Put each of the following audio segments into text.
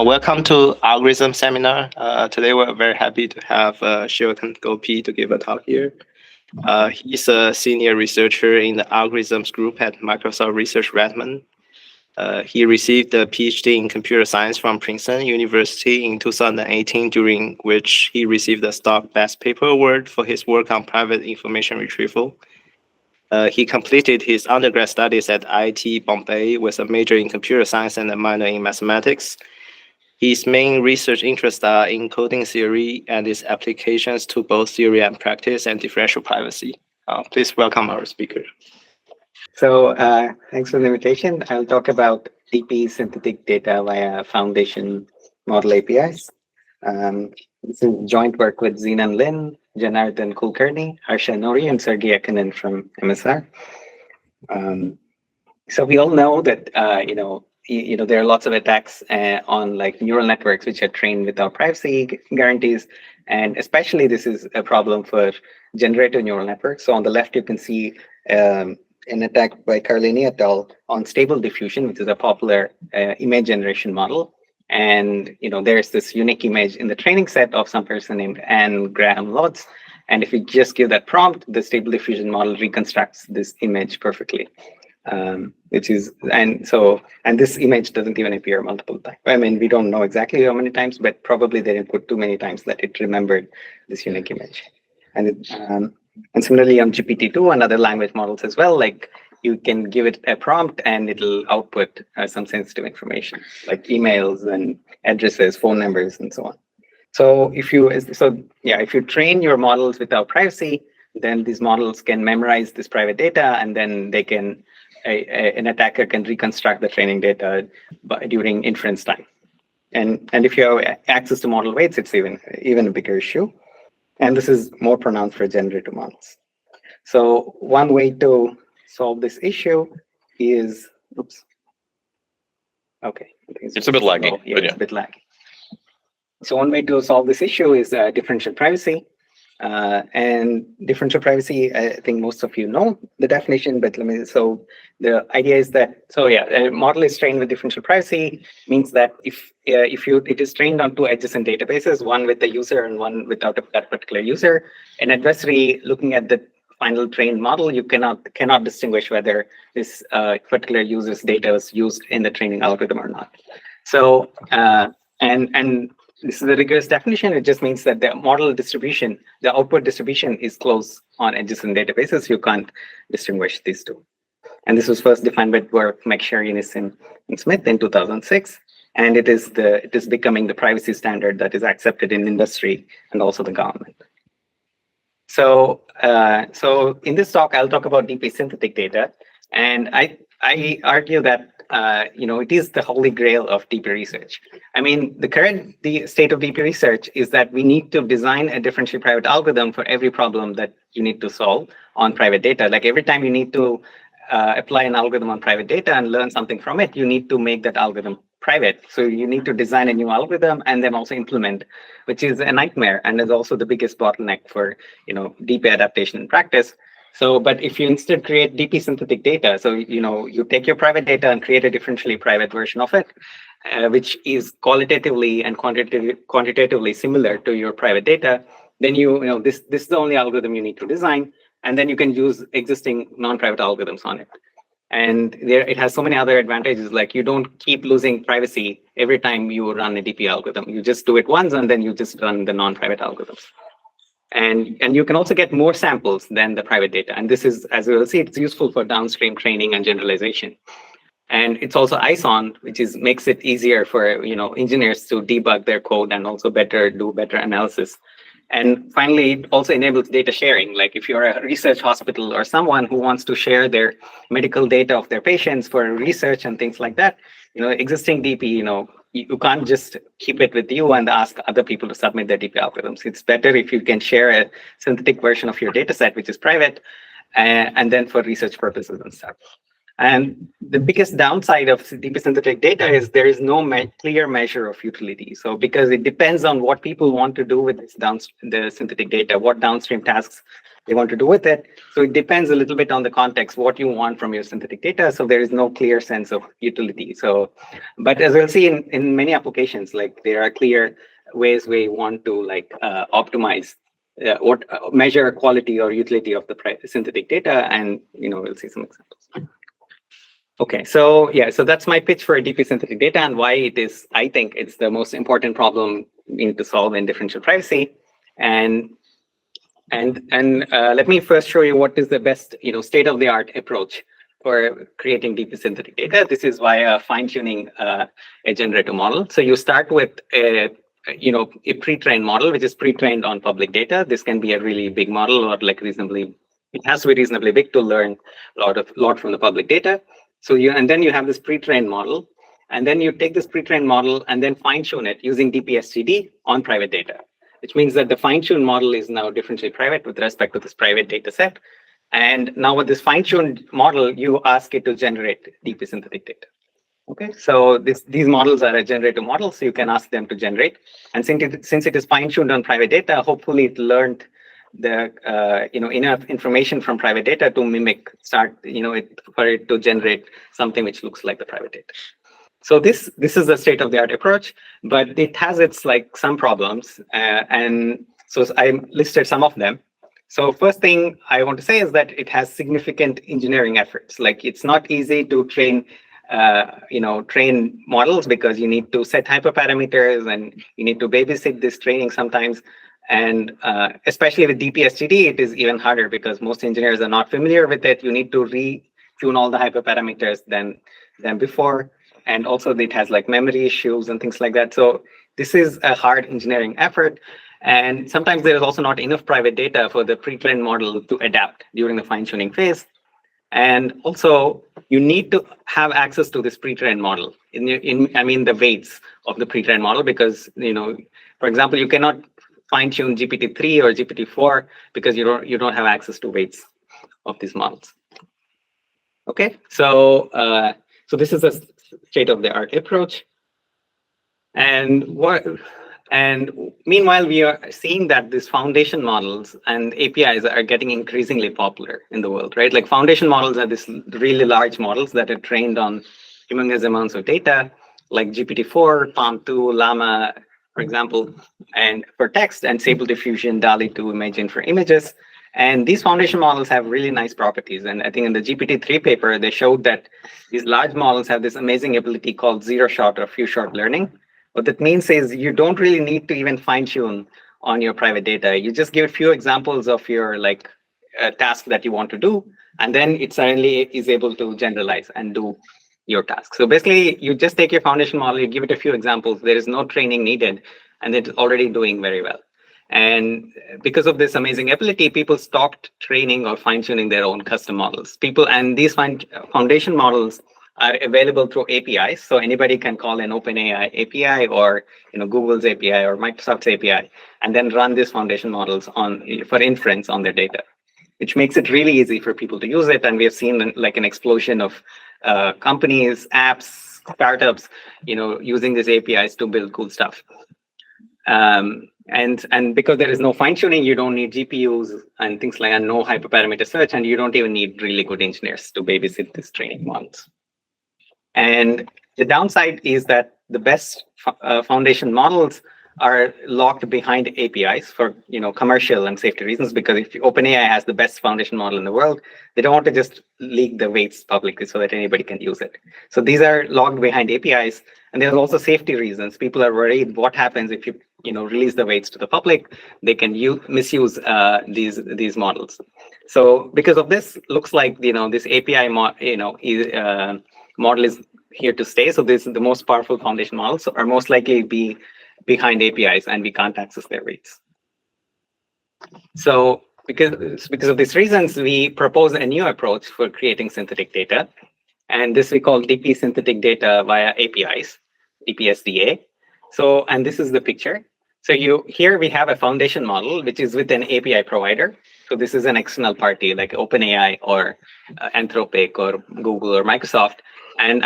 Welcome to Algorithm Seminar. Today we're very happy to have Sivakanth Gopi to give a talk here. He's a senior researcher in the algorithms group at Microsoft Research Redmond. He received a PhD in computer science from Princeton University in 2018, during which he received the Stock Best Paper Award for his work on private information retrieval. He completed his undergrad studies at IIT Bombay with a major in computer science and a minor in mathematics. His main research interests are in coding theory and its applications to both theory and practice and differential privacy. Please welcome our speaker. So thanks for the invitation. I'll talk about DP synthetic data via foundation model APIs. This is joint work with Zenan Lin, Janardhan Kulkarni, Harsha Nori, and Sergey Ekinen from MSR. So we all know that there are lots of attacks on like neural networks which are trained without privacy guarantees, and especially this is a problem for generative neural networks. So on the left you can see an attack by Carlini et al. On stable diffusion, which is a popular image generation model. And there's this unique image in the training set of some person named Anne Graham Lotz. And if you just give that prompt, the stable diffusion model reconstructs this image perfectly. And this image doesn't even appear multiple times. I mean, we don't know exactly how many times, but probably they didn't put too many times that it remembered this unique image. And similarly on GPT-2 and other language models as well, like you can give it a prompt and it'll output some sensitive information like emails and addresses, phone numbers, and so on. So if you train your models without privacy, then these models can memorize this private data, and then they can an attacker can reconstruct the training data during inference time. And if you have access to model weights, it's even a bigger issue. And this is more pronounced for generative models. So one way to solve this issue is, It's a bit laggy. Yeah, it's a bit laggy. So one way to solve this issue is differential privacy. And differential privacy, I think most of you know the definition, but so the idea is that, a model is trained with differential privacy, means that if it is trained on two adjacent databases, one with the user and one without that particular user, an adversary looking at the final trained model, you cannot distinguish whether this particular user's data was used in the training algorithm or not. So, and this is a rigorous definition. It just means that the model distribution, the output distribution is close on adjacent databases. You can't distinguish these two. And this was first defined by work McSherry and Smith in 2006. And it is becoming the privacy standard that is accepted in industry and also the government. So in this talk, I'll talk about DP synthetic data. And I argue that it is the holy grail of DP research. I mean, the state of DP research is that we need to design a differentially private algorithm for every problem that you need to solve on private data. Like every time you need to apply an algorithm on private data and learn something from it, you need to make that algorithm private. So you need to design a new algorithm and then also implement, which is a nightmare and is also the biggest bottleneck for DP adaptation in practice. So, but if you instead create DP synthetic data, so you take your private data and create a differentially private version of it, which is qualitatively and quantitatively similar to your private data, then this is the only algorithm you need to design, and then you can use existing non-private algorithms on it. And it has so many other advantages, like you don't keep losing privacy every time you run a DP algorithm. You just do it once, and then you just run the non-private algorithms. And you can also get more samples than the private data. And this is, as we will see, it's useful for downstream training and generalization. And it's also ISON, which makes it easier for engineers to debug their code and also do better analysis. And finally, it also enables data sharing. Like if you're a research hospital or someone who wants to share their medical data of their patients for research and things like that, existing DP, you can't just keep it with you and ask other people to submit their DP algorithms. It's better if you can share a synthetic version of your data set, which is private, and then for research purposes and stuff. And the biggest downside of DP synthetic data is there is no clear measure of utility. So because it depends on what people want to do with this the synthetic data, what downstream tasks they want to do with it. So it depends a little bit on the context, what you want from your synthetic data. So there is no clear sense of utility. So, but as we'll see in many applications, like there are clear ways where you want to optimize what measure quality or utility of the synthetic data, and we'll see some examples. Okay, so yeah, so that's my pitch for DP synthetic data and why it is, I think it's the most important problem we need to solve in differential privacy. And let me first show you what is the best, state-of-the-art approach for creating DP synthetic data. This is via fine-tuning a generative model. So you start with a pre-trained model, which is pre-trained on public data. This can be a really big model, or it has to be reasonably big to learn a lot from the public data. So then you have this pre-trained model, and then you take this pre-trained model and then fine-tune it using DPSGD on private data, which means that the fine-tuned model is now differentially private with respect to this private data set. And now with this fine-tuned model, you ask it to generate DP synthetic data. Okay, so these models are a generative model, so you can ask them to generate. And since it is fine-tuned on private data, hopefully it learned the enough information from private data to mimic for it to generate something which looks like the private data. So this is the state-of-the-art approach, but it has its some problems, and so I listed some of them. So first thing I want to say is that it has significant engineering efforts. Like it's not easy to train models because you need to set hyperparameters and you need to babysit this training sometimes. And especially with DPSGD, it is even harder because most engineers are not familiar with it. You need to retune all the hyperparameters than before. And also it has memory issues and things like that. So this is a hard engineering effort. And sometimes there is also not enough private data for the pre-trained model to adapt during the fine-tuning phase. And also you need to have access to this pre-trained model the weights of the pre-trained model, because, for example, you cannot fine-tune GPT-3 or GPT-4 because you don't have access to weights of these models. Okay, so this is a state-of-the-art approach, and meanwhile we are seeing that these foundation models and APIs are getting increasingly popular in the world, right? Like foundation models are these really large models that are trained on humongous amounts of data, like GPT-4, PaLM-2, Llama, for example, and for text, and Stable Diffusion, DALL-E 2 imaging for images. And these foundation models have really nice properties. And I think in the GPT-3 paper, they showed that these large models have this amazing ability called zero-shot or few-shot learning. What that means is you don't really need to even fine-tune on your private data. You just give a few examples of your task that you want to do, and then it suddenly is able to generalize and do your task. So basically, you just take your foundation model, you give it a few examples, there is no training needed, and it's already doing very well. And because of this amazing ability, people stopped training or fine-tuning their own custom models. And these foundation models are available through APIs. So anybody can call an OpenAI API or Google's API or Microsoft's API, and then run these foundation models for inference on their data, which makes it really easy for people to use it. And we have seen an explosion of companies, apps, startups, using these APIs to build cool stuff. And because there is no fine-tuning, you don't need GPUs and things like that, no hyperparameter search, and you don't even need really good engineers to babysit these training models. And the downside is that the best foundation models are locked behind APIs for commercial and safety reasons, because if OpenAI has the best foundation model in the world, they don't want to just leak the weights publicly so that anybody can use it. So these are locked behind APIs, and there's also safety reasons. People are worried what happens if you release the weights to the public. They can misuse these models. So because of this, looks like this API model is here to stay. So this is the most powerful foundation models are most likely be behind APIs, and we can't access their weights. So because of these reasons, we propose a new approach for creating synthetic data, and this we call DP synthetic data via APIs, DPSDA. So, and this is the picture. So here we have a foundation model, which is with an API provider. So this is an external party like OpenAI or Anthropic or Google or Microsoft. And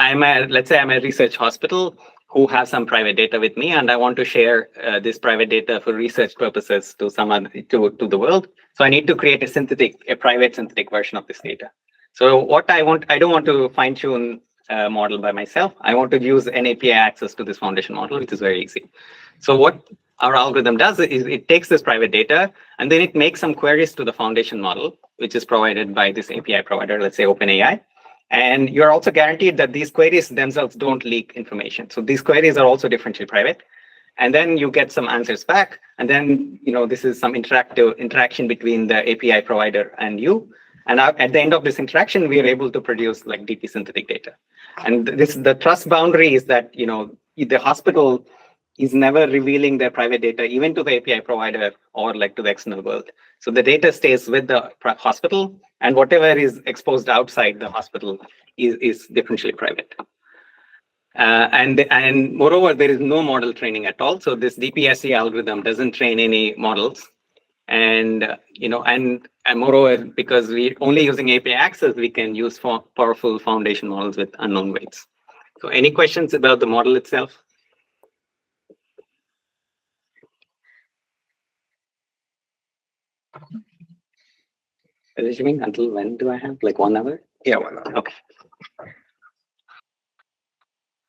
let's say I'm a research hospital who has some private data with me, and I want to share this private data for research purposes to to the world. So I need to create a private synthetic version of this data. So what I don't want to fine tune a model by myself. I want to use an API access to this foundation model, which is very easy. So what our algorithm does is it takes this private data and then it makes some queries to the foundation model, which is provided by this API provider, let's say OpenAI. And you're also guaranteed that these queries themselves don't leak information. So these queries are also differentially private. And then you get some answers back. And then, this is some interaction between the API provider and you. And at the end of this interaction, we are able to produce like DP synthetic data. And the trust boundary is that, the hospital is never revealing their private data, even to the API provider or like to the external world. So the data stays with the hospital, and whatever is exposed outside the hospital is differentially private. And moreover, there is no model training at all. So this DPSDA algorithm doesn't train any models. And moreover, because we're only using API access, we can use powerful foundation models with unknown weights. So any questions about the model itself? Assuming until when do I have? Like 1 hour? Yeah, 1 hour. Okay.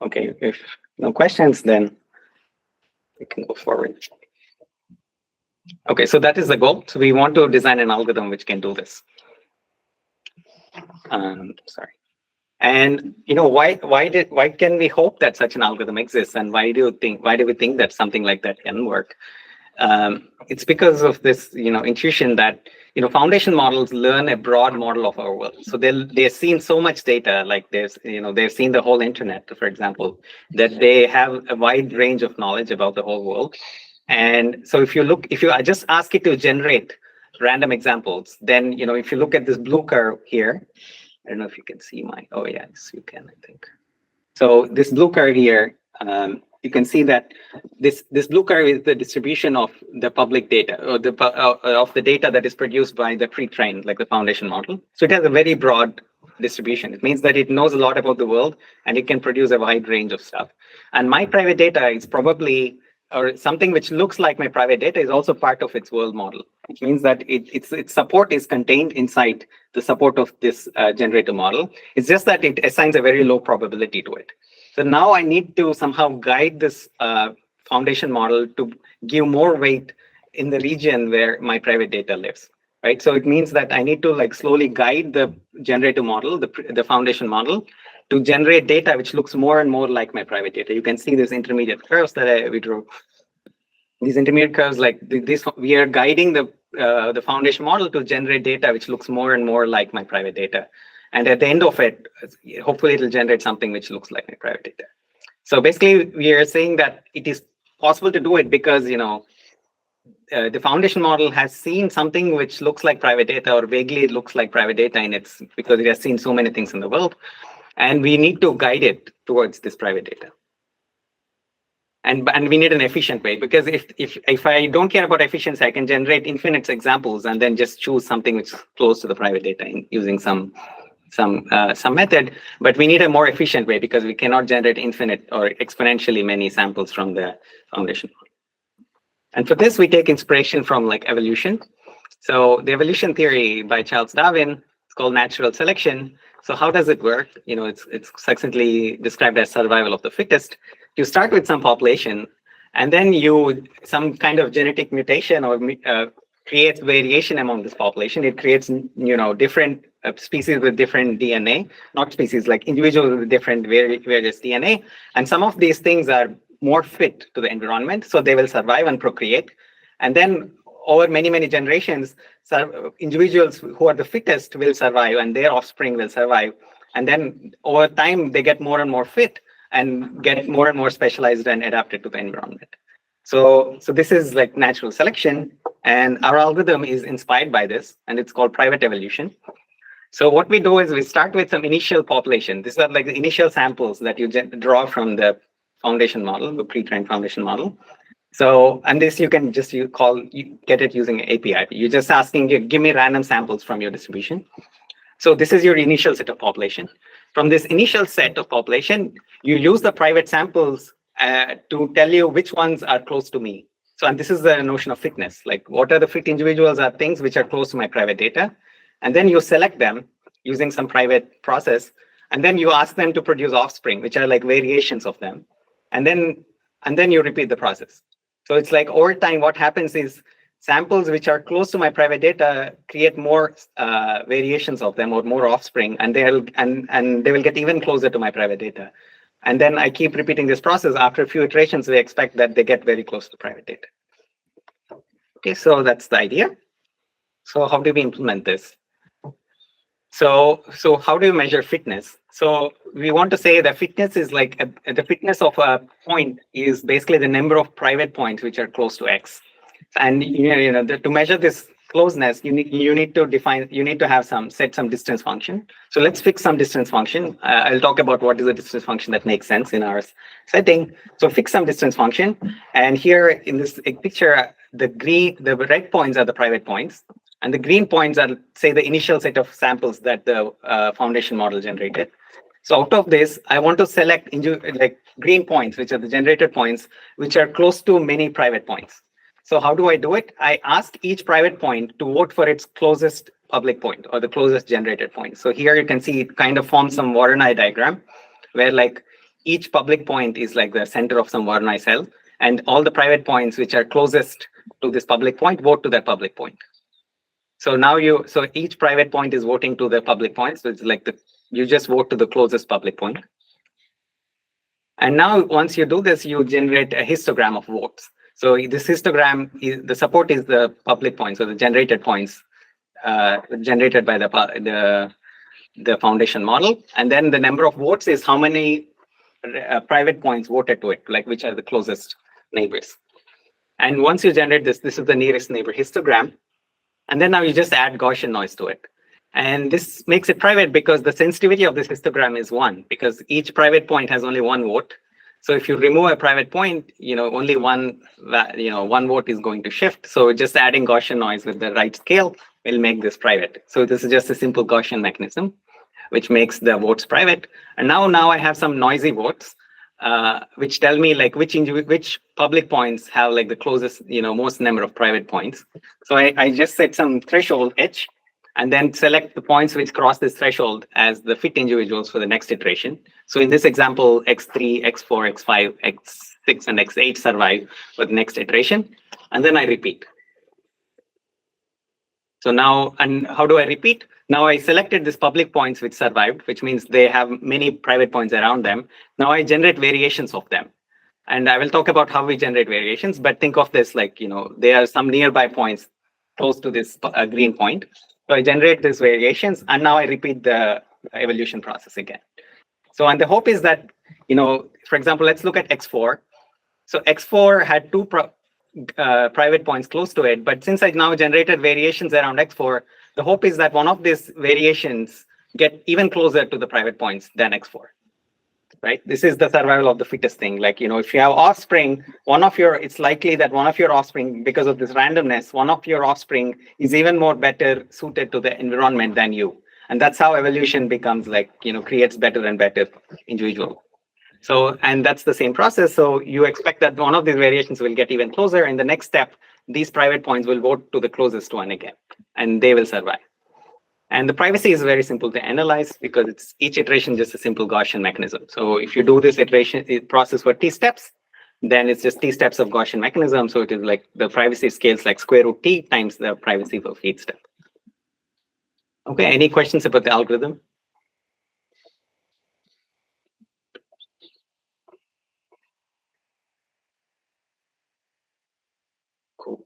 Okay, if no questions, then we can go forward. Okay, so that is the goal. So we want to design an algorithm which can do this. Sorry. And why can we hope that such an algorithm exists, and why do we think that something like that can work? It's because of this intuition that foundation models learn a broad model of our world. So they've seen so much data, like they've seen the whole internet, for example, that they have a wide range of knowledge about the whole world. And so if I just ask it to generate random examples, then if you look at this blue curve here, I don't know if you can see yes, you can, I think. So this blue curve here, you can see that this blue curve is the distribution of the public data, or of the data that is produced by the pre-trained, like the foundation model. So it has a very broad distribution. It means that it knows a lot about the world, and it can produce a wide range of stuff. And my private data is probably, or something which looks like my private data, is also part of its world model, which means that its support is contained inside the support of this generative model. It's just that it assigns a very low probability to it. So now I need to somehow guide this foundation model to give more weight in the region where my private data lives, right? So it means that I need to slowly guide the generative model, the foundation model, to generate data which looks more and more like my private data. You can see these intermediate curves that we drew. These intermediate curves, we are guiding the foundation model to generate data which looks more and more like my private data. And at the end of it, hopefully it'll generate something which looks like my private data. So basically, we are saying that it is possible to do it because the foundation model has seen something which looks like private data, or vaguely it looks like private data because it has seen so many things in the world. And we need to guide it towards this private data. And we need an efficient way, because if I don't care about efficiency, I can generate infinite examples and then just choose something which is close to the private data using some method. But we need a more efficient way, because we cannot generate infinite or exponentially many samples from the foundation model. And for this, we take inspiration from evolution. So the evolution theory by Charles Darwin, it's called natural selection. So how does it work? It's succinctly described as survival of the fittest. You start with some population, and then some kind of genetic mutation or creates variation among this population. It creates different species with different DNA, not species, like individuals with different various DNA. And some of these things are more fit to the environment, so they will survive and procreate. And then over many, many generations, individuals who are the fittest will survive, and their offspring will survive. And then over time, they get more and more fit and get more and more specialized and adapted to the environment. So this is natural selection, and our algorithm is inspired by this, and it's called private evolution. So what we do is we start with some initial population. These are the initial samples that you draw from the foundation model, the pre-trained foundation model. So, and this you can just get it using an API. You're just asking, give me random samples from your distribution. So this is your initial set of population. From this initial set of population, you use the private samples to tell you which ones are close to me. So, and this is the notion of fitness. Like, what are the fit individuals are things which are close to my private data. And then you select them using some private process. And then you ask them to produce offspring, which are like variations of them. And then you repeat the process. So it's like over time, what happens is samples which are close to my private data create more variations of them or more offspring, and they will get even closer to my private data. And then I keep repeating this process. After a few iterations, we expect that they get very close to private data. Okay, so that's the idea. So how do we implement this? So how do you measure fitness? So we want to say that fitness is like the fitness of a point is basically the number of private points which are close to X. And to measure this closeness, you need to have set some distance function. So let's fix some distance function. I'll talk about what is a distance function that makes sense in our setting. So fix some distance function. And here in this picture, the red points are the private points. And the green points are, say, the initial set of samples that the foundation model generated. So out of this, I want to select like green points, which are the generated points, which are close to many private points. So how do I do it? I ask each private point to vote for its closest public point or the closest generated point. So here you can see it kind of forms some Voronoi diagram where like each public point is like the center of some Voronoi cell, and all the private points which are closest to this public point vote to that public point. So now each private point is voting to the public point. So it's like you just vote to the closest public point. And now once you do this, you generate a histogram of votes. So this histogram the support is the public points, or the generated points generated by the foundation model. And then the number of votes is how many private points voted to it, like which are the closest neighbors. And once you generate this is the nearest neighbor histogram. And then now you just add Gaussian noise to it. And this makes it private because the sensitivity of this histogram is 1, because each private point has only 1 vote. So if you remove a private point, only one vote is going to shift. So just adding Gaussian noise with the right scale will make this private. So this is just a simple Gaussian mechanism, which makes the votes private. And now I have some noisy votes, which tell me like which public points have like the closest, most number of private points. So I just set some threshold H, and then select the points which cross this threshold as the fit individuals for the next iteration. So in this example, X3, X4, X5, X6, and X8 survive for the next iteration. And then I repeat. So now, and how do I repeat? Now I selected these public points which survived, which means they have many private points around them. Now I generate variations of them. And I will talk about how we generate variations, but think of this like, there are some nearby points close to this green point. So I generate these variations, and now I repeat the evolution process again. So, and the hope is that, for example, let's look at X4. So X4 had 2 private points close to it, but since I now generated variations around X4, the hope is that one of these variations get even closer to the private points than X4, right? This is the survival of the fittest thing. Like, if you have offspring, it's likely that one of your offspring, because of this randomness, one of your offspring is even more better suited to the environment than you. And that's how evolution becomes like, creates better and better individual. So, and that's the same process. So you expect that one of these variations will get even closer. In the next step, these private points will vote to the closest one again, and they will survive. And the privacy is very simple to analyze because it's each iteration just a simple Gaussian mechanism. So if you do this process for T steps, then it's just T steps of Gaussian mechanism. So it is like the privacy scales like square root T times the privacy for each step. Okay, any questions about the algorithm? Cool.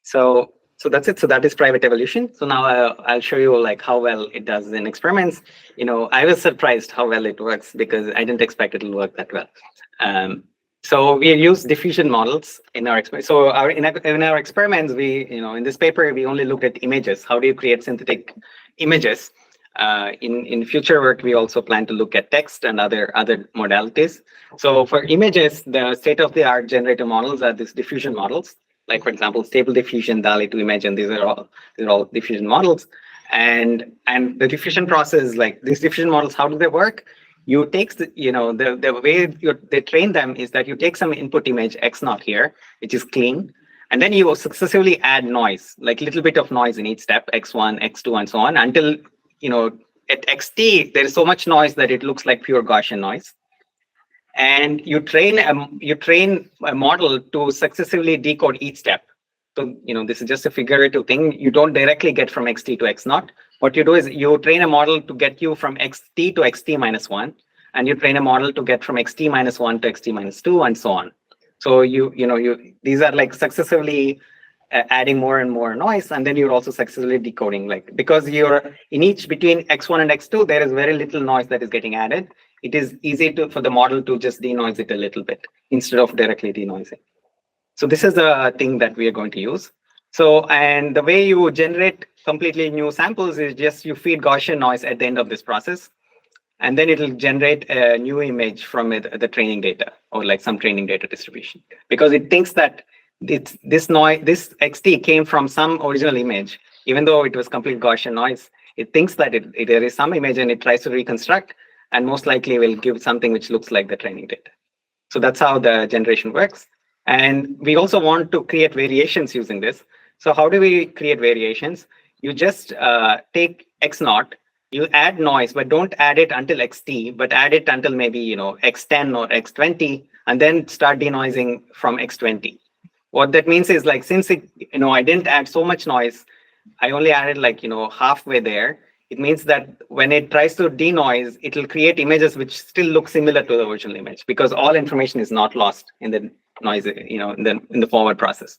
So that's it. So that is private evolution. So now I'll show you like how well it does in experiments. I was surprised how well it works because I didn't expect it to work that well. So we use diffusion models in our experiments. So in our experiments, we in this paper we only looked at images. How do you create synthetic images? In future work, we also plan to look at text and other modalities. So for images, the state-of-the-art generative models are these diffusion models. Like for example, Stable Diffusion, DALL-E 2 Image, and these are all diffusion models. And the diffusion process, like these diffusion models, how do they work? You take the way they train them is that you take some input image x0 here, which is clean, and then you successively add noise, like a little bit of noise in each step, x1, x2, and so on, until at xt there is so much noise that it looks like pure Gaussian noise. And you train a model to successively decode each step. So this is just a figurative thing. You don't directly get from xt to x0. What you do is you train a model to get you from xt to xt minus 1, and you train a model to get from xt minus 1 to xt minus 2, and so on. So these are like successively adding more and more noise, and then you're also successfully decoding, like because you're in each between x1 and x2 there is very little noise that is getting added. It is easy for the model to just denoise it a little bit instead of directly denoising. So this is the thing that we are going to use. So, and the way you generate completely new samples is just you feed Gaussian noise at the end of this process, and then it'll generate a new image from the training data, or like some training data distribution, because it thinks that this xt came from some original image, even though it was complete Gaussian noise. It thinks that there is some image, and it tries to reconstruct, and most likely will give something which looks like the training data. So that's how the generation works. And we also want to create variations using this. So how do we create variations? You just take x0, you add noise, but don't add it until xt, but add it until maybe x10 or x20, and then start denoising from x20. What that means is, like, since I didn't add so much noise, I only added like halfway there. It means that when it tries to denoise, it will create images which still look similar to the original image, because all information is not lost in the noise, in the forward process.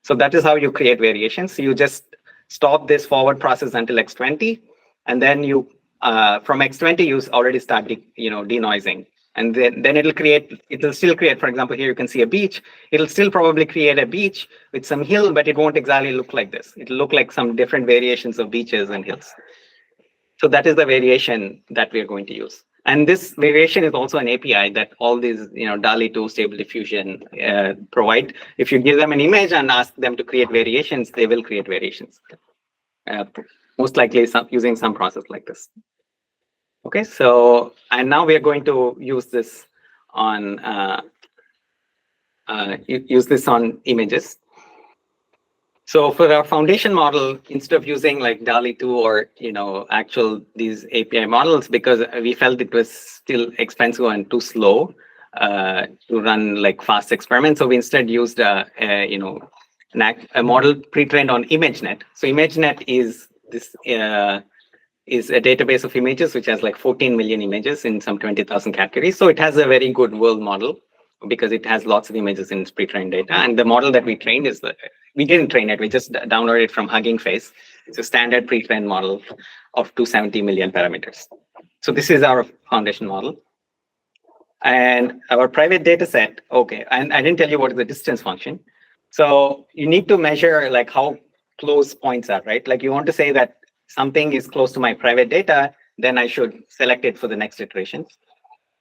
So that is how you create variations. So you just stop this forward process until x20, and then you from x20 you already start denoising, and then it'll still create. For example, here you can see a beach. It'll still probably create a beach with some hill, but it won't exactly look like this. It'll look like some different variations of beaches and hills. So that is the variation that we are going to use. And this variation is also an API that all these, DALL-E 2, Stable Diffusion provide. If you give them an image and ask them to create variations, they will create variations. Most likely using some process like this. Okay, so, and now we are going to use this on images. So for our foundation model, instead of using like DALL-E 2 or these API models, because we felt it was still expensive and too slow to run like fast experiments, so we instead used a model pre-trained on ImageNet. So ImageNet is this is a database of images which has like 14 million images in some 20,000 categories. So it has a very good world model, because it has lots of images in its pre-trained data. And the model that we trained we didn't train it, we just downloaded it from Hugging Face. It's a standard pre-trained model of 270 million parameters. So this is our foundation model. And our private data set, okay, and I didn't tell you what is the distance function. So you need to measure like how close points are, right? Like you want to say that something is close to my private data, then I should select it for the next iteration.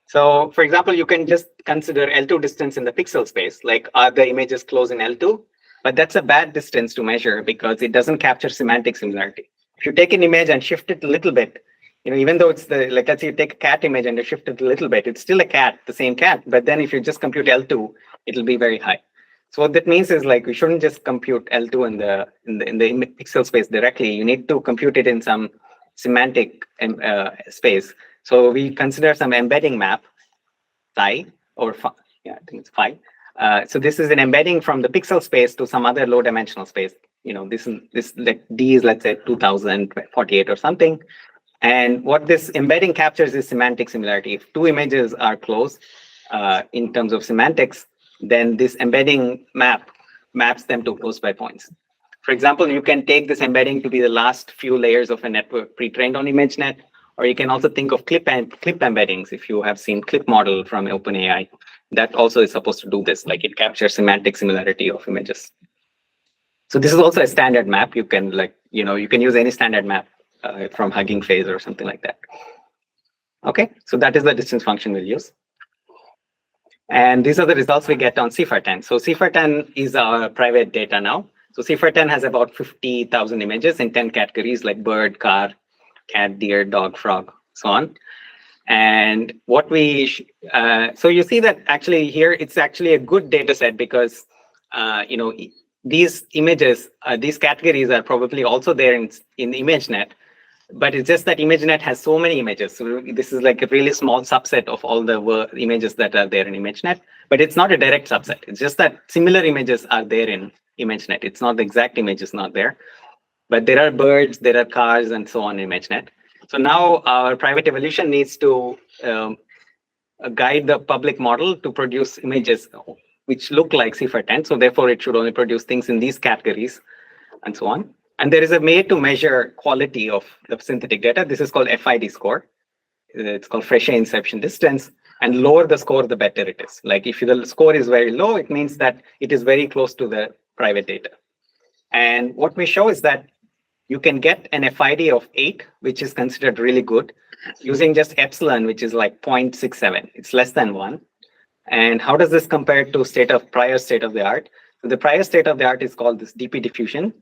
So for example, you can just consider L2 distance in the pixel space, like are the images close in L2? But that's a bad distance to measure because it doesn't capture semantic similarity. If you take an image and shift it a little bit, even though it's like, let's say you take a cat image and you shift it a little bit, it's still a cat, the same cat. But then if you just compute L2, it'll be very high. So what that means is like we shouldn't just compute L2 in the pixel space directly. You need to compute it in some semantic space. So we consider some embedding map, psi, or phi, yeah, I think it's phi. So this is an embedding from the pixel space to some other low-dimensional space. This like D is, let's say 2048 or something. And what this embedding captures is semantic similarity. If two images are close in terms of semantics, then this embedding maps them to close by points. For example, you can take this embedding to be the last few layers of a network pre-trained on ImageNet, or you can also think of clip embeddings. If you have seen clip model from OpenAI, that also is supposed to do this, like it captures semantic similarity of images. So this is also a standard map. You can you can use any standard map from Hugging Face or something like that. Okay, so that is the distance function we'll use. And these are the results we get on CIFAR10. So CIFAR10 is our private data now. So CIFAR10 has about 50,000 images in 10 categories like bird, car, cat, deer, dog, frog, so on. And what so you see that actually here, it's actually a good data set because, these images, these categories are probably also there in ImageNet, but it's just that ImageNet has so many images. So this is like a really small subset of all the images that are there in ImageNet, but it's not a direct subset. It's just that similar images are there in ImageNet. It's not the exact image is not there, but there are birds, there are cars, and so on in ImageNet. So now our private evolution needs to guide the public model to produce images which look like CIFAR10. So therefore, it should only produce things in these categories and so on. And there is a way to measure quality of the synthetic data. This is called FID score. It's called Frechet inception distance. And lower the score, the better it is. Like if the score is very low, it means that it is very close to the private data. And what we show is that you can get an FID of 8, which is considered really good, using just epsilon, which is like 0.67. It's less than 1. And how does this compare to prior state of the art? So the prior state of the art is called this DP diffusion.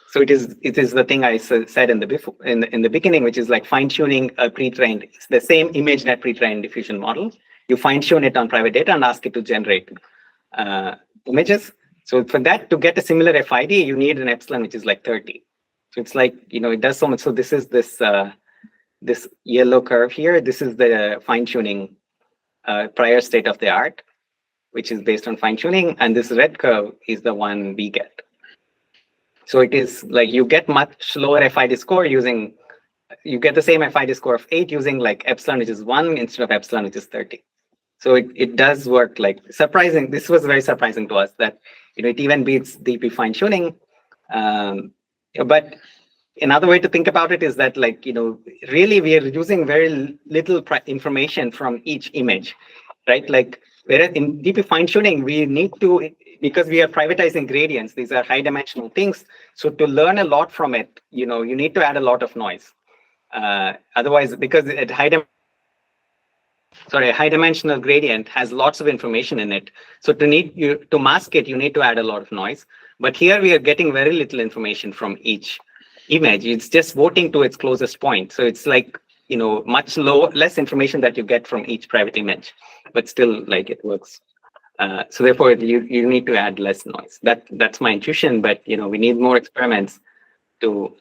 So it is the thing I said in the beginning, which is like fine-tuning a pre-trained. It's the same ImageNet pre-trained diffusion model. You fine-tune it on private data and ask it to generate images. So for that, to get a similar FID, you need an epsilon, which is like 30. So it's like, it does so much. So this is this yellow curve here. This is the fine-tuning prior state of the art, which is based on fine-tuning. And this red curve is the one we get. So it is like you get much lower FID score you get the same FID score of 8 using like epsilon, which is 1, instead of epsilon, which is 30. So it does work like surprising. This was very surprising to us that, it even beats DP fine-tuning. But another way to think about it is that really we are using very little information from each image, right? Like whereas in DP fine-tuning, we need to, because we are privatizing gradients, these are high dimensional things. So to learn a lot from it, you need to add a lot of noise. Otherwise, because a high dimensional gradient has lots of information in it. So to mask it, you need to add a lot of noise. But here we are getting very little information from each image. It's just voting to its closest point. So it's like, much less information that you get from each private image, but still like it works. So therefore, you need to add less noise. That's my intuition, but we need more experiments to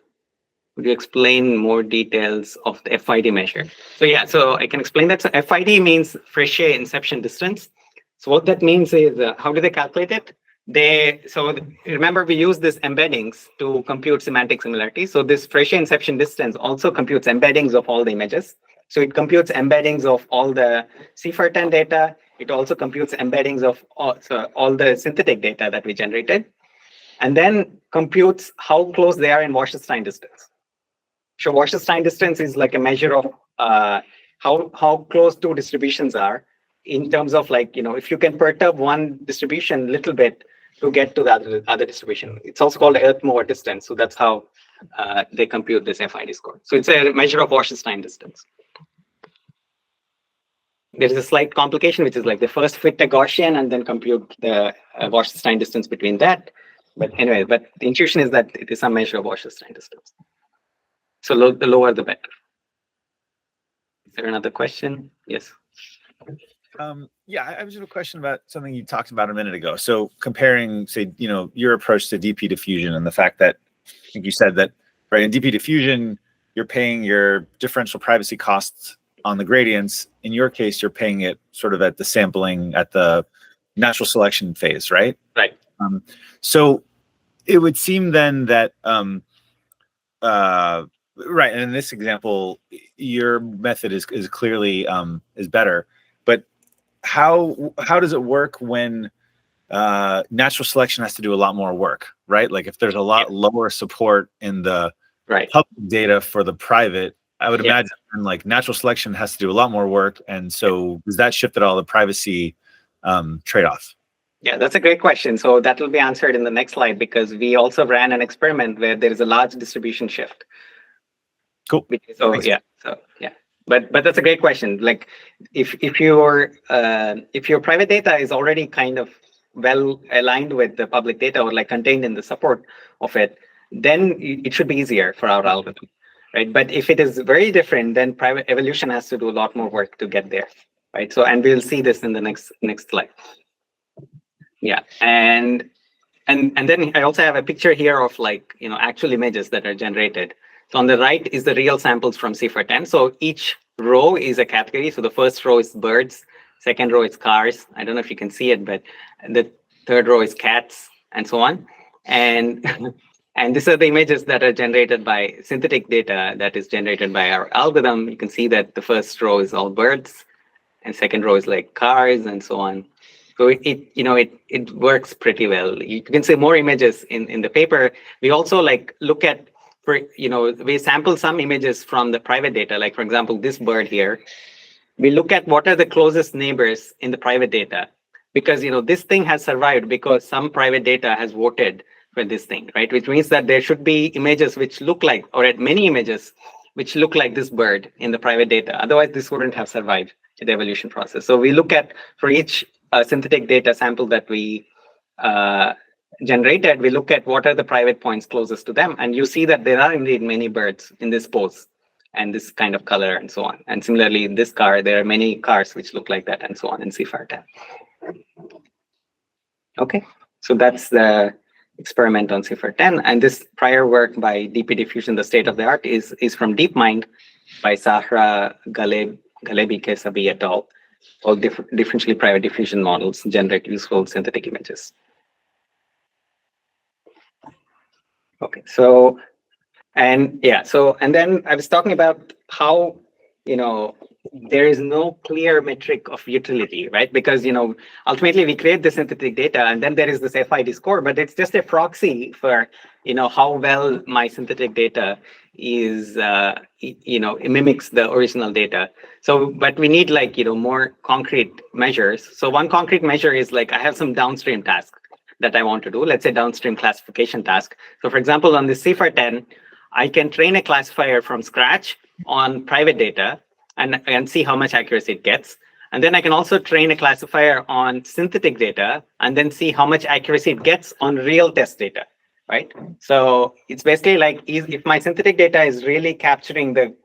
explain more details of the FID measure. So yeah, so I can explain that. So FID means Frechet inception distance. So what that means is, how do they calculate it? So remember, we use this embeddings to compute semantic similarity. So this Frechet inception distance also computes embeddings of all the images. So it computes embeddings of all the CIFAR10 data. It also computes embeddings of all the synthetic data that we generated, and then computes how close they are in Wasserstein distance. So Wasserstein distance is like a measure of how close two distributions are in terms of if you can perturb one distribution a little bit to get to the other distribution. It's also called Earth-Mover distance. So that's how they compute this FID score. So it's a measure of Wasserstein distance. There is a slight complication, which is like the first fit a Gaussian and then compute the Wasserstein distance between that. But anyway, the intuition is that it is some measure of Wasserstein distance. So the lower, the better. Is there another question? Yes. Yeah, I just have a question about something you talked about a minute ago. So comparing, say, your approach to DP diffusion and the fact that I think you said that, right, in DP diffusion, you're paying your differential privacy costs on the gradients. In your case, you're paying it sort of at the sampling, at the natural selection phase, right? Right. So it would seem then that, right, and in this example, your method is clearly is better. But how does it work when natural selection has to do a lot more work, right? Like if there's a lot lower support in the public data for the private, I would imagine like natural selection has to do a lot more work. And so does that shift at all the privacy trade-off? Yeah, that's a great question. So that will be answered in the next slide, because we also ran an experiment where there is a large distribution shift. Cool. So Thanks. yeah. But that's a great question. Like if your private data is already kind of well aligned with the public data or like contained in the support of it, then it should be easier for our algorithm, right? But if it is very different, then private evolution has to do a lot more work to get there, right? So, and we'll see this in the next slide. Yeah, and then I also have a picture here of like, actual images that are generated. So on the right is the real samples from CIFAR-10. So each row is a category. So the first row is birds, second row is cars. I don't know if you can see it, but the third row is cats and so on. And and these are the images that are generated by synthetic data that is generated by our algorithm. You can see that the first row is all birds and second row is like cars and so on. So it works pretty well. You can see more images in the paper. We also like look at, we sample some images from the private data. Like for example, this bird here. We look at what are the closest neighbors in the private data, because this thing has survived because some private data has voted for this thing, right? Which means that there should be images which look like, or at many images which look like this bird in the private data. Otherwise, this wouldn't have survived the evolution process. So we look at, for each synthetic data sample that we generated, we look at what are the private points closest to them. And you see that there are indeed many birds in this pose and this kind of color and so on. And similarly, in this car, there are many cars which look like that and so on in CIFAR-10. Okay, so that's the experiment on CIFAR-10. And this prior work by DP diffusion, the state of the art, is from DeepMind by Sahra Galebi Kesabi et al. All differentially private diffusion models generate useful synthetic images. Okay, so and then I was talking about how there is no clear metric of utility, right? Because ultimately we create the synthetic data and then there is this FID score, but it's just a proxy for how well my synthetic data is it mimics the original data. So but we need like more concrete measures. So one concrete measure is like I have some downstream task that I want to do, let's say downstream classification task. So for example, on the CIFAR-10, I can train a classifier from scratch on private data and see how much accuracy it gets. And then I can also train a classifier on synthetic data and then see how much accuracy it gets on real test data, right? So it's basically like if my synthetic data is really capturing the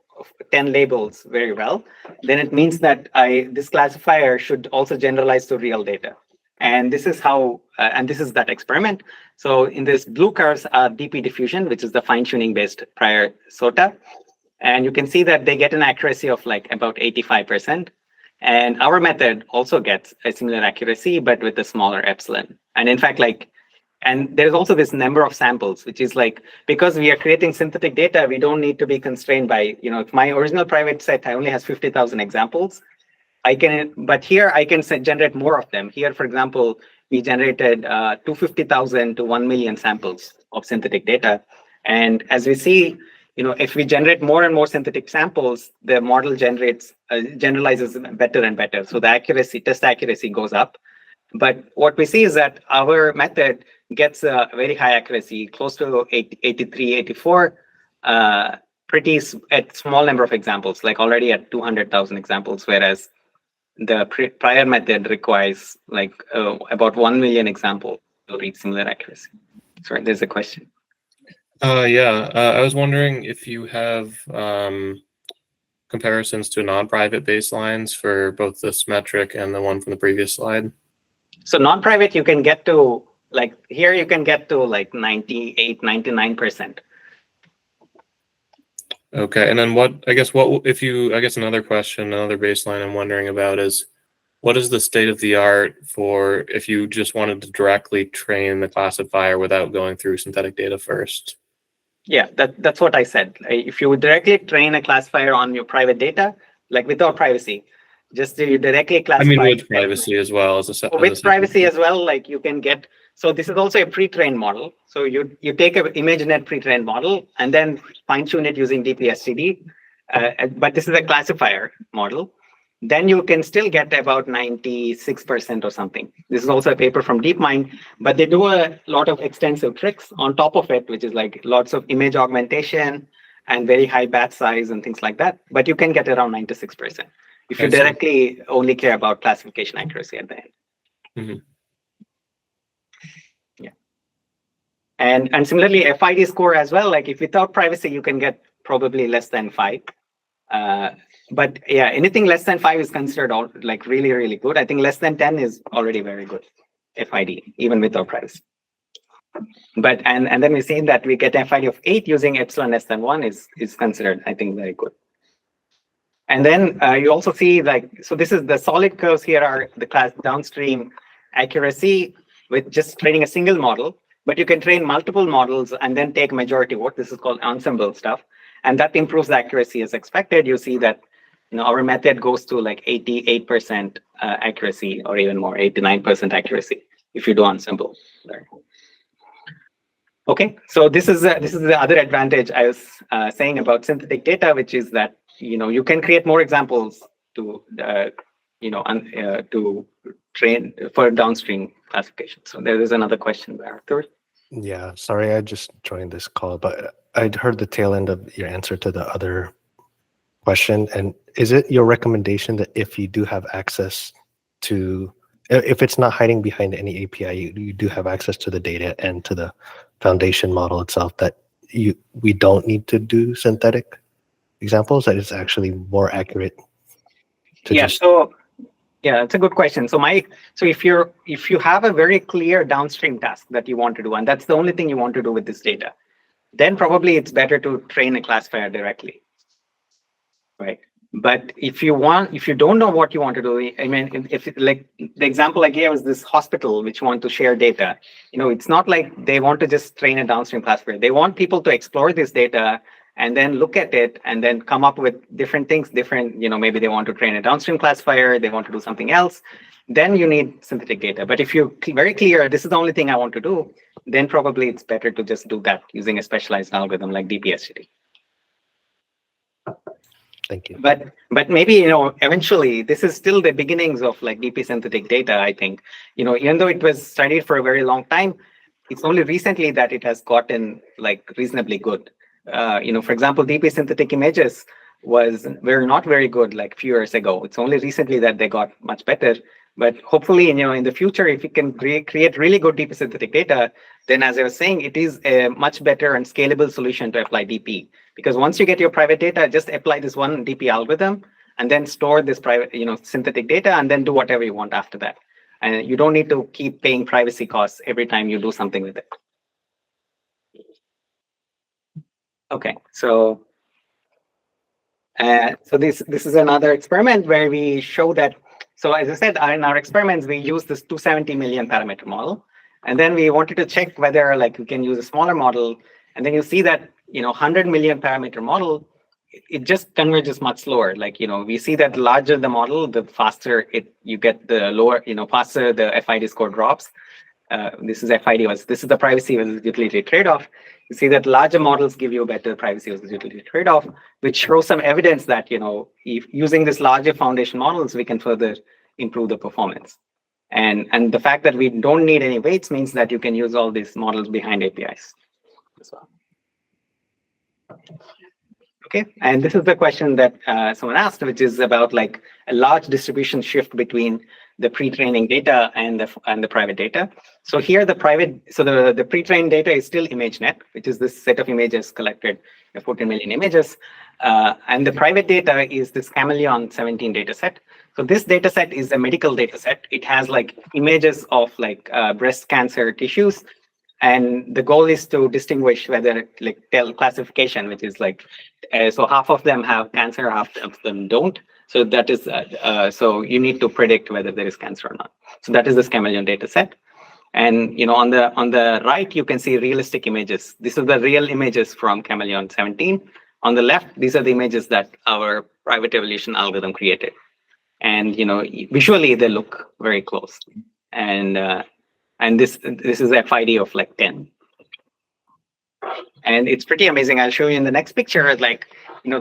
10 labels very well, then it means that this classifier should also generalize to real data. And this is how, and this is that experiment. So in this blue curves are DP diffusion, which is the fine-tuning based prior SOTA. And you can see that they get an accuracy of like about 85%. And our method also gets a similar accuracy, but with a smaller epsilon. And in fact, and there's also this number of samples, which is like, because we are creating synthetic data, we don't need to be constrained by, if my original private set only has 50,000 examples, but here I can generate more of them. Here, for example, we generated 250,000 to 1 million samples of synthetic data. And as we see, if we generate more and more synthetic samples, the model generalizes better and better. So the test accuracy goes up. But what we see is that our method gets a very high accuracy, close to 83, 84, pretty at small number of examples, like already at 200,000 examples, whereas the prior method requires like about 1 million examples to reach similar accuracy. Sorry, there's a question. I was wondering if you have comparisons to non-private baselines for both this metric and the one from the previous slide. So non-private, you can get to like here, you can get to like 98, 99%. Okay, and then another question, another baseline I'm wondering about is, what is the state of the art for if you just wanted to directly train the classifier without going through synthetic data first? Yeah, that's what I said. If you would directly train a classifier on your private data, like without privacy, just you directly classify. I mean, with privacy as well as a with privacy as well, like you can get. So this is also a pre-trained model. So you take an ImageNet pre-trained model and then fine-tune it using DPSGD. But this is a classifier model. Then you can still get about 96% or something. This is also a paper from DeepMind, but they do a lot of extensive tricks on top of it, which is like lots of image augmentation and very high batch size and things like that. But you can get around 96% if you I see. directly only care about classification accuracy at the end. Mm-hmm. Yeah. And similarly, FID score as well. Like if without privacy, you can get probably less than 5. But yeah, anything less than 5 is considered like really, really good. I think less than 10 is already very good FID, even without privacy. But and then we see that we get FID of 8 using epsilon less than 1 is considered, I think, very good. And then you also see like, so this is the solid curves here are the class downstream accuracy with just training a single model, but you can train multiple models and then take majority vote. This is called ensemble stuff. And that improves the accuracy as expected. You see that our method goes to like 88% accuracy or even more, 89% accuracy if you do ensemble. Okay, so this is the other advantage I was saying about synthetic data, which is that you can create more examples to to train for downstream classification. So there is another question there, Arthur. Yeah, sorry, I just joined this call, but I'd heard the tail end of your answer to the other question. And is it your recommendation that if you do have access to, if it's not hiding behind any API, you do have access to the data and to the foundation model itself, that we don't need to do synthetic examples, that it's actually more accurate to yeah, it's a good question. So if you have a very clear downstream task that you want to do, and that's the only thing you want to do with this data, then probably it's better to train a classifier directly, right? But if you don't know what you want to do, I mean, if like the example I gave was this hospital which want to share data, it's not like they want to just train a downstream classifier. They want people to explore this data and then look at it and then come up with different things, maybe they want to train a downstream classifier, they want to do something else, then you need synthetic data. But if you're very clear, this is the only thing I want to do, then probably it's better to just do that using a specialized algorithm like DPSGD. Thank you. But maybe, eventually this is still the beginnings of like DP synthetic data, I think. Even though it was studied for a very long time, it's only recently that it has gotten like reasonably good. For example, DP synthetic images were not very good like a few years ago. It's only recently that they got much better. But hopefully, in the future, if we can create really good DP synthetic data, then as I was saying, it is a much better and scalable solution to apply DP. Because once you get your private data, just apply this one DP algorithm and then store this private, synthetic data and then do whatever you want after that. And you don't need to keep paying privacy costs every time you do something with it. Okay, so this is another experiment where we show that. So as I said, in our experiments, we use this 270 million parameter model. And then we wanted to check whether like we can use a smaller model. And then you see that, 100 million parameter model, it just converges much slower. Like, we see that the larger the model, the faster you get the lower, faster the FID score drops. This is the privacy versus utility trade-off. You see that larger models give you a better privacy versus utility trade-off, which shows some evidence that, if using this larger foundation models, we can further improve the performance. And the fact that we don't need any weights means that you can use all these models behind APIs as well. Okay, and this is the question that someone asked, which is about like a large distribution shift between the pre-training data and the private data. So here the pre-trained data is still ImageNet, which is this set of images collected, 14 million images. And the private data is this Chameleon 17 data set. So this data set is a medical data set. It has like images of like breast cancer tissues. And the goal is to distinguish whether like tell classification, which is like, so half of them have cancer, half of them don't. So that is, so you need to predict whether there is cancer or not. So that is this Chameleon data set. And on the right, you can see realistic images. These are the real images from Chameleon 17. On the left, these are the images that our private evolution algorithm created. And visually they look very close. And this is the FID of like 10. And it's pretty amazing. I'll show you in the next picture. Like,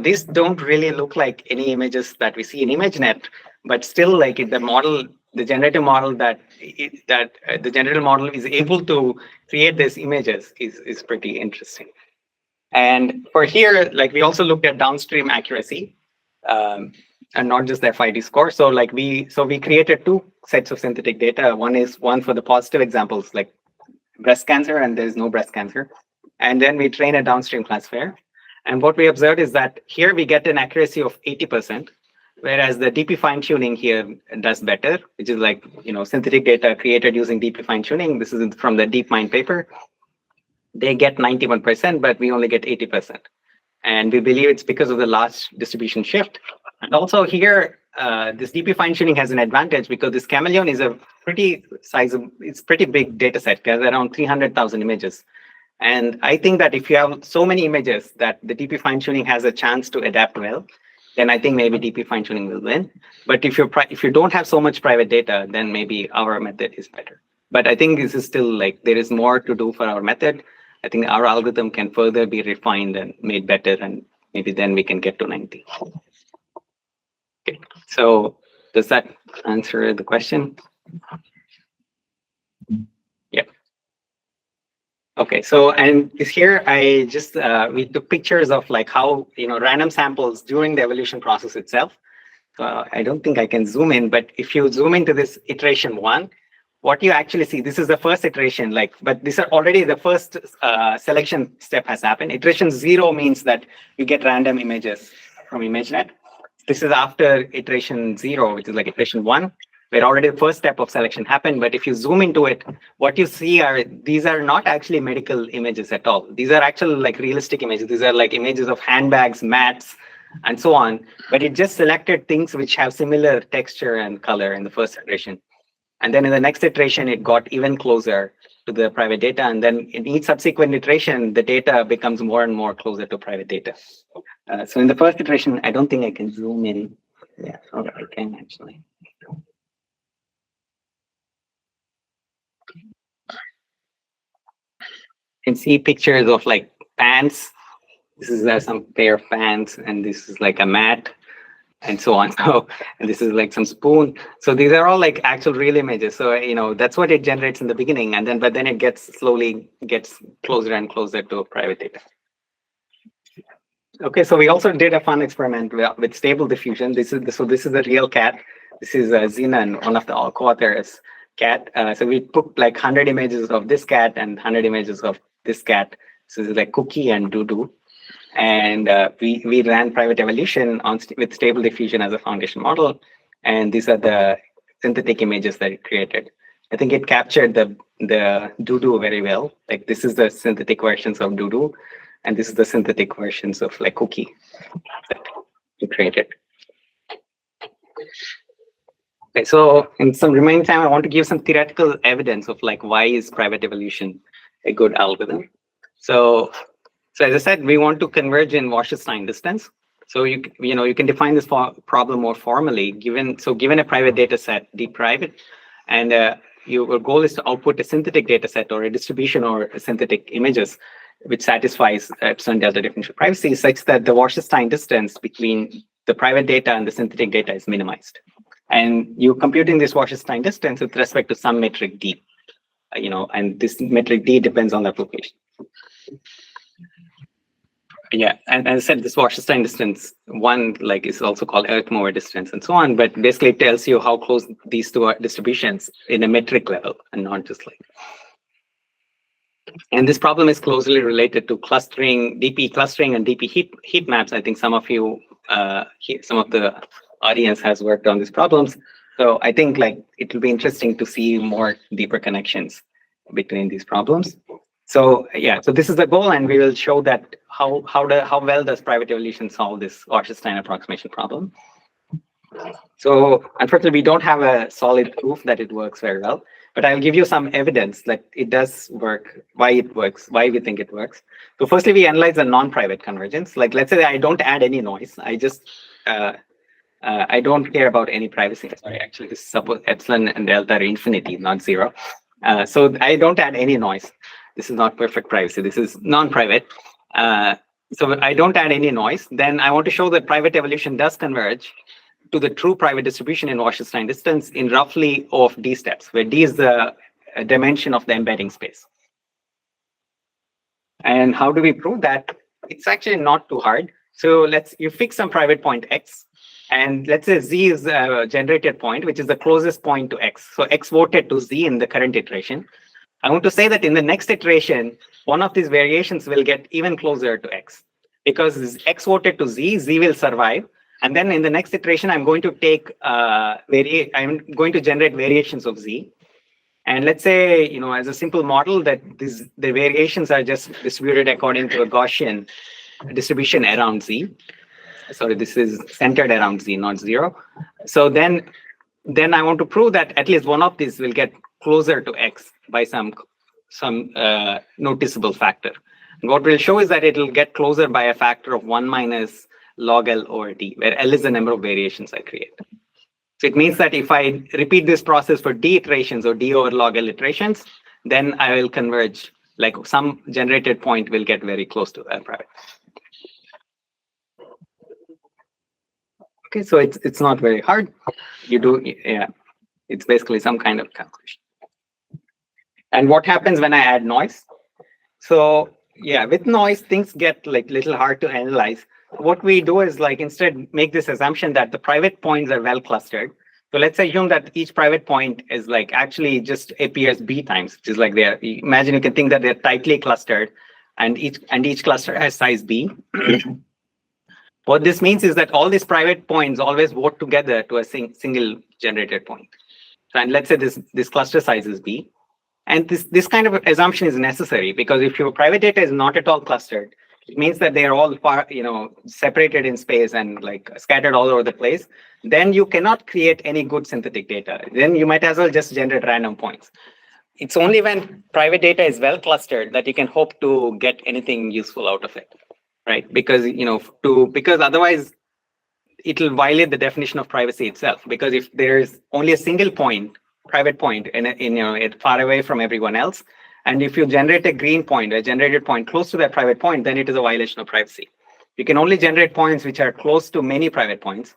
these don't really look like any images that we see in ImageNet, but still, like the generative model the generative model is able to create these images is pretty interesting. And for here, like we also looked at downstream accuracy, and not just the FID score. So like we created two sets of synthetic data. One for the positive examples like breast cancer, and there's no breast cancer. And then we train a downstream classifier. And what we observed is that here we get an accuracy of 80%, whereas the DP fine-tuning here does better, which is like, synthetic data created using DP fine-tuning. This is from the DeepMind paper. They get 91%, but we only get 80%. And we believe it's because of the large distribution shift. And also here, this DP fine-tuning has an advantage because this chameleon is a pretty sizable, it's pretty big data set, because around 300,000 images. And I think that if you have so many images that the DP fine-tuning has a chance to adapt well, then I think maybe DP fine-tuning will win. But if you don't have so much private data, then maybe our method is better. But I think this is still like, there is more to do for our method. I think our algorithm can further be refined and made better, and maybe then we can get to 90. Okay, so does that answer the question? Yep. Okay, so and here I just we took pictures of like how random samples during the evolution process itself. So I don't think I can zoom in, but if you zoom into this iteration 1, what you actually see, this is the first iteration, but these are already the first selection step has happened. Iteration 0 means that you get random images from ImageNet. This is after iteration 0, which is like iteration 1, where already the first step of selection happened. But if you zoom into it, what you see these are not actually medical images at all. These are actually like realistic images. These are like images of handbags, mats, and so on. But it just selected things which have similar texture and color in the first iteration. And then in the next iteration, it got even closer to the private data. And then in each subsequent iteration, the data becomes more and more closer to private data. So in the first iteration, I don't think I can zoom in. Yeah, okay, I can actually. You can see pictures of like pants. This is some pair of pants, and this is like a mat, and so on. So, and this is like some spoon. So these are all like actual real images. So that's what it generates in the beginning, and then but then it slowly gets closer and closer to private data. Okay, so we also did a fun experiment with stable diffusion. This is a real cat. This is Zinan, one of the co-authors' cat. So we took like 100 images of this cat and 100 images of this cat. So this is like Cookie and Doodoo. And we ran private evolution with stable diffusion as a foundation model. And these are the synthetic images that it created. I think it captured the Doodoo very well. Like this is the synthetic versions of Doodoo. And this is the synthetic versions of like Cookie that we created. Okay, so in some remaining time, I want to give some theoretical evidence of like why is private evolution a good algorithm. So as I said, we want to converge in Wasserstein distance. So you can define this problem more formally. Given a private data set, deep private, and your goal is to output a synthetic data set or a distribution or a synthetic images which satisfies epsilon delta differential privacy such that the Wasserstein distance between the private data and the synthetic data is minimized. And you're computing this Wasserstein distance with respect to some metric D, and this metric D depends on the application. Yeah, and as I said, this Wasserstein distance, one like is also called Earth mover distance and so on, but basically it tells you how close these two are distributions in a metric level and not just like. And this problem is closely related to clustering, DP clustering and DP heat maps. I think some of you, some of the audience has worked on these problems. So I think like it will be interesting to see more deeper connections between these problems. So yeah, so this is the goal, and we will show that how well does private evolution solve this Wasserstein approximation problem. So unfortunately, we don't have a solid proof that it works very well, but I'll give you some evidence that it does work, why it works, why we think it works. So firstly, we analyze the non-private convergence. Like let's say I don't add any noise. I just I don't care about any privacy. Sorry, actually, this is suppose epsilon and delta are infinity, not 0. So I don't add any noise. This is not perfect privacy. This is non-private. So I don't add any noise. Then I want to show that private evolution does converge to the true private distribution in Wasserstein distance in roughly O of D steps, where D is the dimension of the embedding space. And how do we prove that? it's actually not too hard. So you fix some private point x, and let's say z is a generated point, which is the closest point to x. So x voted to z in the current iteration. I want to say that in the next iteration, one of these variations will get even closer to x, because x voted to z, z will survive. And then in the next iteration, I'm going to take I'm going to generate variations of z. And let's say, as a simple model, that the variations are just distributed according to a Gaussian distribution around z. Sorry, this is centered around z, not 0. So then I want to prove that at least one of these will get closer to x by some noticeable factor. And what we'll show is that it will get closer by a factor of 1 minus log L over D, where L is the number of variations I create. So it means that if I repeat this process for D iterations or D over log L iterations, then I will converge, like some generated point will get very close to L private. Okay, so it's not very hard. It's basically some kind of calculation. And what happens when I add noise? So yeah, with noise, things get like little hard to analyze. What we do is instead make this assumption that the private points are well clustered. So let's assume that each private point is actually just appears b times, which is imagine you can think that they're tightly clustered, and each cluster has size b. What this means is that all these private points always vote together to a single generated point. And let's say this cluster size is b. And this kind of assumption is necessary, because if your private data is not at all clustered, it means that they are all separated in space and scattered all over the place. Then you cannot create any good synthetic data. Then you might as well just generate random points. It's only when private data is well clustered that you can hope to get anything useful out of it, right? Because because otherwise it will violate the definition of privacy itself. Because if there is only a single private point it far away from everyone else, and if you generate a green point, a generated point close to that private point, then it is a violation of privacy. You can only generate points which are close to many private points.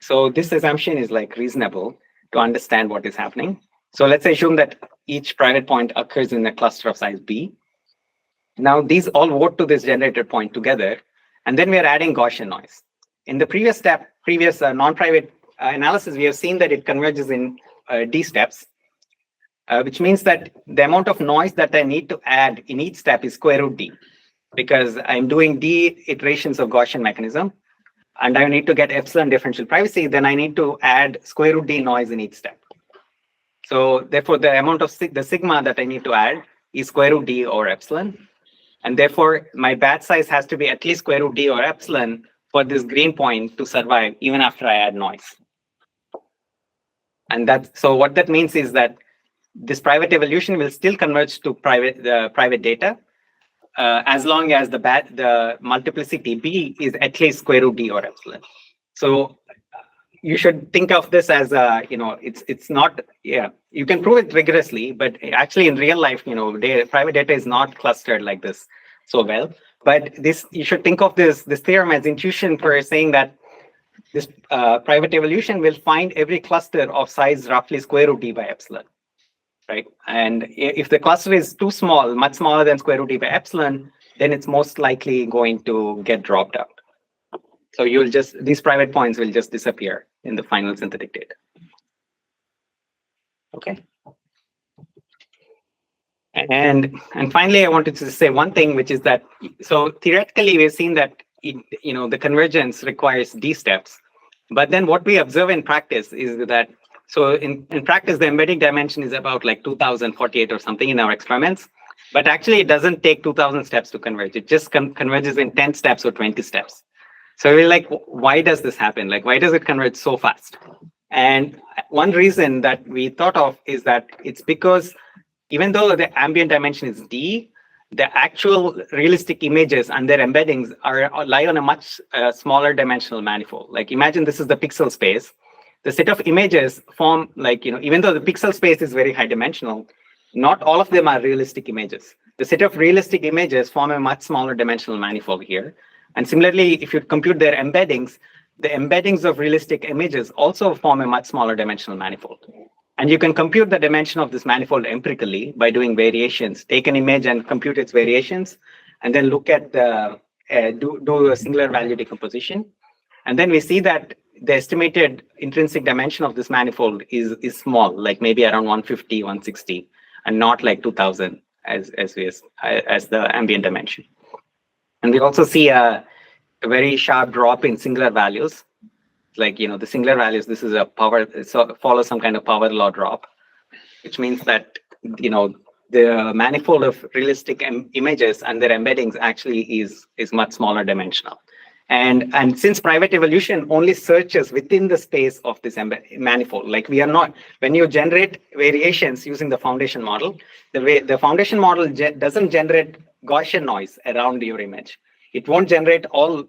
So this assumption is reasonable to understand what is happening. So let's assume that each private point occurs in a cluster of size b. Now these all vote to this generated point together, and then we are adding Gaussian noise. In the previous non-private analysis, we have seen that it converges in d steps. Which means that the amount of noise that I need to add in each step is square root d, because I'm doing d iterations of Gaussian mechanism, and I need to get epsilon differential privacy, then I need to add square root d noise in each step. So therefore, the amount of the sigma that I need to add is square root d over epsilon, and therefore my batch size has to be at least square root d over epsilon for this green point to survive even after I add noise. And so what that means is that this private evolution will still converge to private data as long as the multiplicity b is at least square root d or epsilon. So you should think of this as it's not, you can prove it rigorously, but actually in real life, private data is not clustered like this so well. But you should think of this theorem as intuition for saying that this private evolution will find every cluster of size roughly square root d by epsilon. Right, and if the cluster is too small, much smaller than square root d by epsilon, then it's most likely going to get dropped out. So these private points will just disappear in the final synthetic data. Okay. And finally, I wanted to say one thing, which is that so theoretically we've seen that the convergence requires d steps, but then what we observe in practice is that. So in practice, the embedding dimension is about 2048 or something in our experiments, but actually it doesn't take 2000 steps to converge. It just converges in 10 steps or 20 steps. So we're why does this happen? Why does it converge so fast? And one reason that we thought of is that it's because even though the ambient dimension is d, the actual realistic images and their embeddings lie on a much smaller dimensional manifold. Imagine this is the pixel space. The set of images form even though the pixel space is very high dimensional, not all of them are realistic images. The set of realistic images form a much smaller dimensional manifold here. And similarly, if you compute their embeddings, the embeddings of realistic images also form a much smaller dimensional manifold. And you can compute the dimension of this manifold empirically by doing variations. Take an image and compute its variations, and then look at the do a singular value decomposition. And then we see that the estimated intrinsic dimension of this manifold is small, like maybe around 150, 160, and not like 2000 as the ambient dimension. And we also see a very sharp drop in singular values. Like, the singular values, this is a power, so follows some kind of power law drop, which means that, the manifold of realistic images and their embeddings actually is much smaller dimensional. And since private evolution only searches within the space of this manifold, like we are not, when you generate variations using the foundation model, the foundation model doesn't generate Gaussian noise around your image. It won't generate all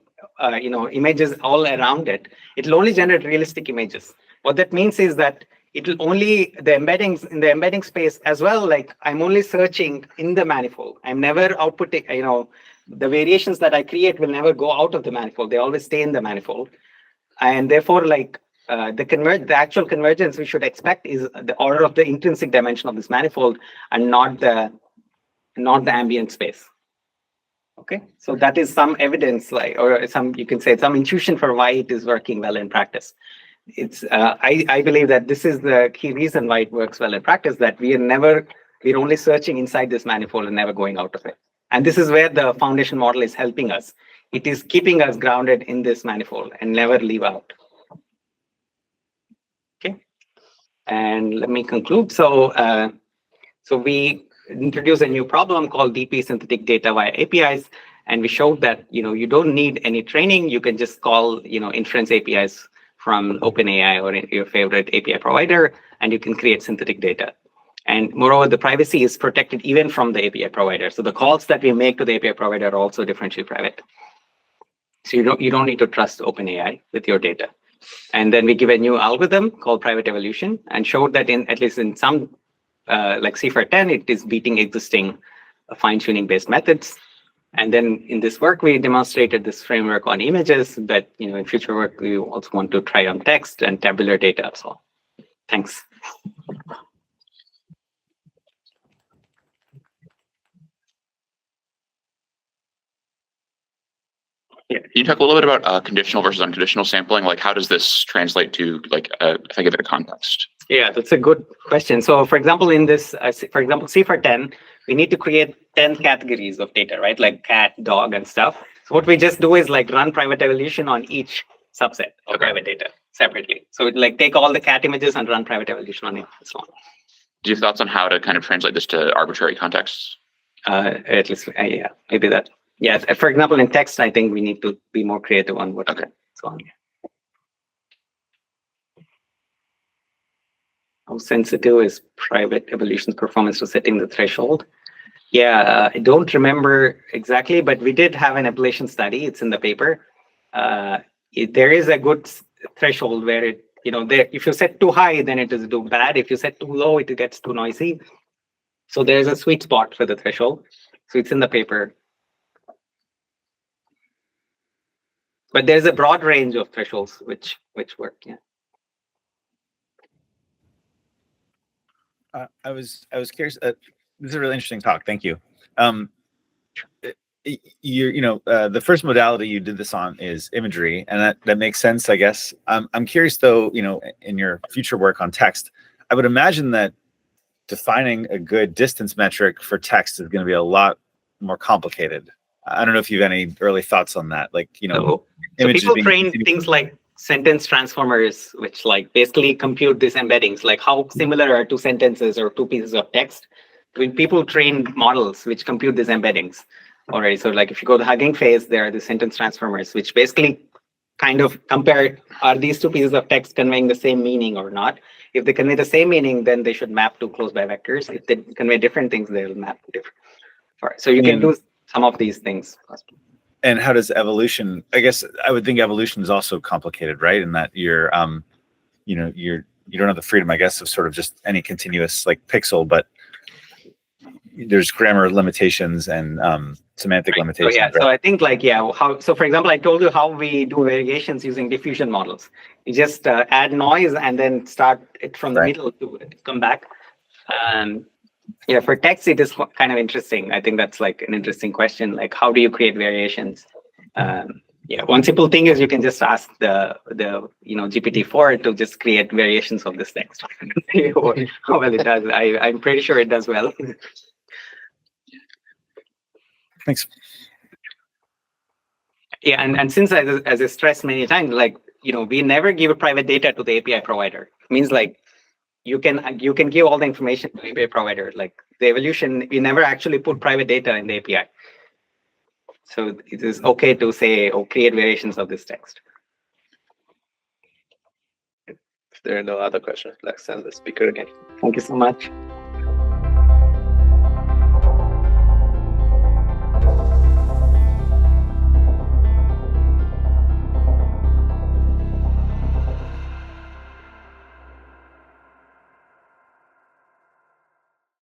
images all around it. It'll only generate realistic images. What that means is that it'll only, the embeddings in the embedding space as well, like I'm only searching in the manifold. I'm never outputting, the variations that I create will never go out of the manifold. They always stay in the manifold. And therefore, like the actual convergence we should expect is the order of the intrinsic dimension of this manifold and not the ambient space. Okay, so that is some evidence, or you can say some intuition for why it is working well in practice. It's I believe that this is the key reason why it works well in practice, that we're only searching inside this manifold and never going out of it. And this is where the foundation model is helping us. It is keeping us grounded in this manifold and never leave out. Okay, and let me conclude. So we introduced a new problem called DP synthetic data via APIs, and we showed that you don't need any training. You can just call inference APIs from OpenAI or your favorite API provider, and you can create synthetic data. And moreover, the privacy is protected even from the API provider. So the calls that we make to the API provider are also differentially private. So you don't need to trust OpenAI with your data. And then we give a new algorithm called private evolution and showed that at least in some like CIFAR 10, it is beating existing fine-tuning based methods. And then in this work, we demonstrated this framework on images, but in future work, we also want to try on text and tabular data as well. Thanks. Yeah. Can you talk a little bit about conditional versus unconditional sampling? Like, how does this translate to, like, if I give it a context? Yeah, that's a good question. So, for example, in this, CIFAR 10, we need to create 10 categories of data, right? Like cat, dog, and stuff. So what we just do is like run private evolution on each subset of private data separately. So it like take all the cat images and run private evolution on it and so on. Do you have thoughts on how to kind of translate this to arbitrary contexts? At least, yeah, maybe that. Yeah, for example, in text, I think we need to be more creative on what so on. How sensitive is private evolution's performance to setting the threshold? Yeah, I don't remember exactly, but we did have an ablation study. It's in the paper. There is a good threshold where it, if you set too high, then it is do bad. If you set too low, it gets too noisy. So there's a sweet spot for the threshold. So it's in the paper. But there's a broad range of thresholds which work. Yeah. I was curious. This is a really interesting talk. Thank you. The first modality you did this on is imagery, and that makes sense, I guess. I'm curious though. In your future work on text, I would imagine that defining a good distance metric for text is going to be a lot more complicated. I don't know if you have any early thoughts on that. Like, so people train things like sentence transformers, which like basically compute these embeddings, like how similar are two sentences or two pieces of text. When people train models which compute these embeddings already. So like if you go to Hugging Face, there are the sentence transformers, which basically kind of compare, are these two pieces of text conveying the same meaning or not? If they convey the same meaning, then they should map to close by vectors. If they convey different things, they'll map to different. So you can do some of these things. And how does evolution? I guess I would think evolution is also complicated, right? In that you don't have the freedom, I guess, of sort of just any continuous like pixel, but there's grammar limitations and semantic limitations. So, yeah, right? so I think so for example, I told you how we do variations using diffusion models. You just add noise and then start it from the middle to come back. For text, it is kind of interesting. I think that's like an interesting question. Like, how do you create variations Yeah, one simple thing is you can just ask the GPT-4 to just create variations of this text. See how well it does. I'm pretty sure it does well. Thanks. Yeah, and since as I stressed many times, like we never give private data to the API provider. It means like you can give all the information to the API provider. Like the evolution, we never actually put private data in the API. So it is okay to say or create variations of this text. If there are no other questions, let's send the speaker again. Thank you so much.